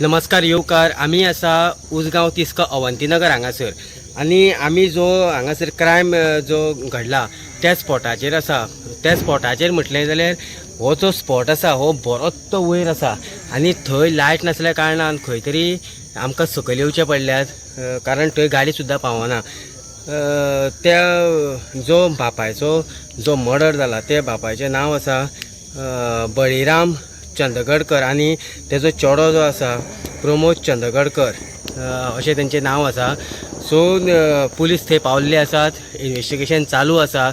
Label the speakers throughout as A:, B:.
A: नमस्कार येवकार. आमी आसा उसगांव तिस्क अवंतीनगर हांगासर आनी आमी जो हांगासर क्रायम जो घडला त्या स्पॉटाचेर आसा. त्या स्पॉटाचेर म्हटलें जाल्यार हो जो स्पॉट आसा हो बरोच तो वयर आसा आनी थंय लायट नासल्या कारणान खंय तरी आमकां सकयल येवचें पडल्यात, कारण थंय गाडी सुद्दां पावना. त्या जो बापायचो जो मर्डर जाला त्या बापायचें नांव आसा बळीराम चंदगडकर आनी तेजो चेडो जो आसा प्रमोद चंदगडकर अशें तेंचें नांव आसा. सो पुलीस थंय पावल्ले आसात, इन्वेस्टिगेशन चालू आसा.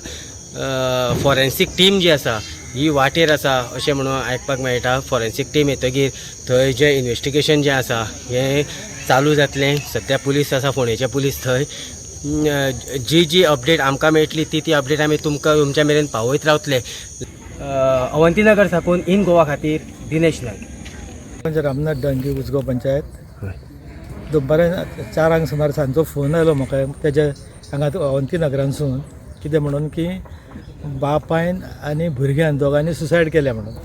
A: फॉरेन्सीक टीम जी आसा ही वाटेर आसा अशें म्हणून आयकपाक मेळटा. फॉरेन्सीक टीम येतकीर थंय जें इन्वेस्टिगेशन जें आसा हें चालू जातलें. सद्या पुलीस आसा, फोंडेचे पुलीस थंय. जी अपडेट आमकां मेळटली ती अपडेट आमी तुमच्या मेरेन पावयत रावतले. अवंतीनगर साकून इन गोवा खातीर दिनेश नायक.
B: रामनाथ डांगी, उसगांव पंचायत. दनपारां 4 सुमार सांजो फोन आयलो म्हाका तेज्या हांगा अवंतीनगरांसून, कितें म्हणून की बापायन आनी भुरग्यान दोगांनी सुसायड केल्या म्हणून.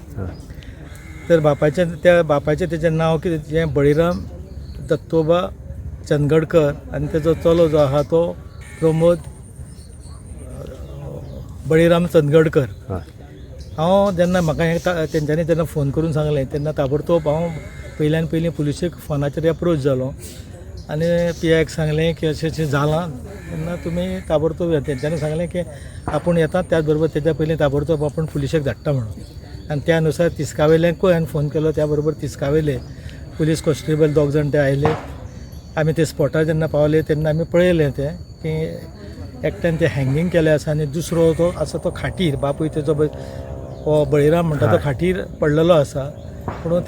B: तर बापाचें तेजें नांव कितें बळीराम दत्तोबा चंदगडकर आनी तेजो चलो जो आहा तो प्रमोद बळीराम चंदगडकर. हांव जेन्ना म्हाका हें तेंच्यांनी जेन्ना फोन करून सांगलें तेन्ना ताबडतोब हांव पयल्यान पयलीं पुलिशेक फोनाचेर एप्रोच जालो आनी PIक सांगलें की अशें अशें जालां. तेन्ना तुमी ताबडतोब तेंच्यांनी सांगलें की आपूण येतात, त्याच बरोबर तेच्या पयलीं ताबडतोब आपूण पुलिशेक धाडटा म्हणून. आनी त्या अनुसार तिस्कावेल्यांकूय हांवें फोन केलो. त्या बरोबर तिस्कावेले पुलीस कॉन्स्टेबल 2 जाण ते आयले. आमी ते स्पॉटार जेन्ना पावले तेन्ना आमी पळयलें तें की एकट्यान ते हँगींग केलें आसा आनी दुसरो तो आसा तो खाटीर, बापूय तेजो हो बळीराम म्हणटा तो खाटीर पडलेलो आसा. पूण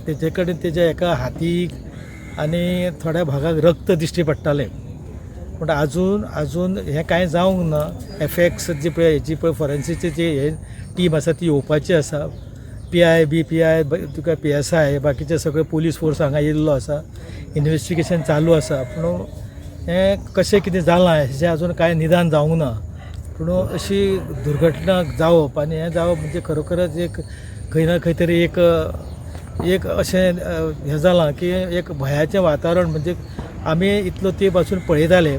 B: तेजे कडेन तेज्या एका हातीक आनी थोड्या भागाक रक्त दिश्टी पडटालें. पूण आजून हें कांय जावंक ना. FX जी पळय फॉरेन्सीची जी हे टीम आसा ती येवपाची आसा. PI तुका PSI बाकीचे सगळे पुलीस फोर्स हांगा येयल्लो आसा. इन्वेस्टिगेशन चालू आसा. पूण हें कशें कितें जालां हेजें आजून कांय निदान जावंक ना. पूण अशी दुर्घटना जावप आनी हें जावप म्हणजे खरोखरच एक खंय ना खंय तरी एक अशें हें जालां की एक भयाचें वातावरण. म्हणजे आमी इतलो तेंप पासून पळयताले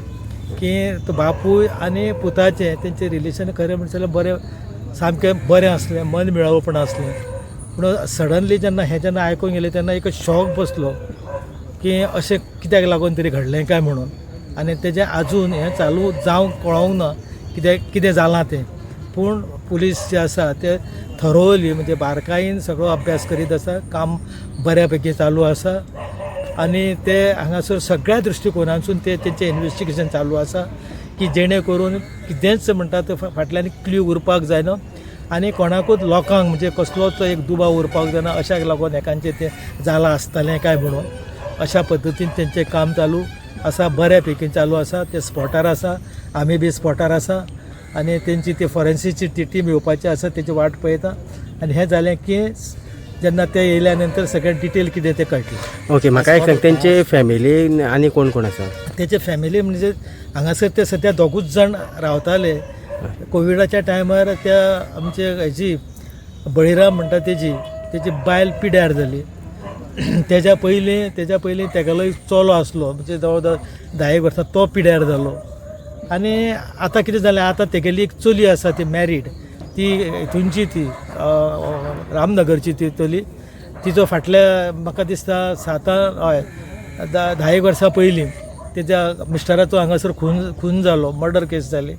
B: की तो बापूय आनी पुताचें तेंचें रिलेशन खरें म्हणटा जाल्यार बरें, सामकें बरें आसलें, मन मेळवपण आसलें. पूण सडनली जेन्ना आयकूंक गेलें तेन्ना एक शॉक बसलो की अशें कित्याक लागून तरी घडलें काय म्हणून. आनी तेजें आजून हें चालू जावंक कळोंक ना कितें जालां तें. पूण पुलीस जे आसा ते थरोवली म्हणजे बारकायेन सगळो अभ्यास करीत आसा. काम बऱ्यापैकी चालू आसा आनी ते हांगासर सगळ्या दृश्टिकोनांसून तेंचें इन्वेस्टिगेशन चालू आसा की जेणे करून कितेंच म्हणटा ते फाटल्यान क्ल्यू उरपाक जायना आनी कोणाकूच लोकांक म्हणजे कसलोच एक दुबाव उरपाक जायना अशाक लागून एकांचें तें जालां आसतलें काय म्हणून. अशा पद्दतीन तेंचें काम चालू आसा, बऱ्यापैकी चालू आसा. ते स्पॉटार आसा, आमी बी स्पॉटार आसा आनी तेंची ती फॉरेन्सीची टीम येवपाची आसा तेची वाट पळयता. आनी हें जालें की जेन्ना ते येयल्या नंतर सगळें डिटेल कितें तें कळटलें.
A: ओके, म्हाका एक सांग, तेंचे फॅमिली आनी कोण कोण आसा?
B: तेचे फॅमिली म्हणजे हांगासर ते सद्या 2 जाण रावताले. कोविडाच्या टायमार त्या आमचे हेजी बळीराम म्हणटा तेजी बायल पिड्यार जाली. तेज्या पयलीं तेगेलोय चलो आसलो म्हणजे जवळ जवळ 10 वर्सां तो पिड्यार जालो. आनी आतां कितें जालें, आतां तेगेली एक चली आसा ती मॅरीड, ती थंयची ती रामनगरची ती चली. तिचो फाटल्या म्हाका दिसता 10 वर्सां पयलीं तेज्या मिस्टराचो हांगासर खून जालो, मर्डर केस जाली.